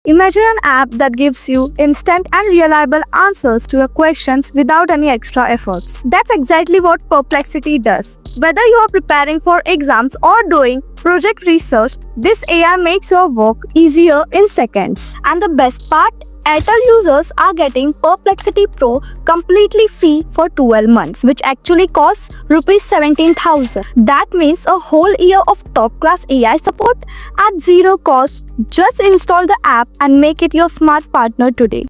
Imagine an app that gives you instant and reliable answers to your questions without any extra efforts. That's exactly what Perplexity does. Whether you are preparing for exams or doing project research, this AI makes your work easier in seconds. And the best part? Airtel users are getting Perplexity Pro completely free for 12 months, which actually costs Rs 17,000. That means a whole year of top-class AI support at zero cost. Just install the app and make it your smart partner today.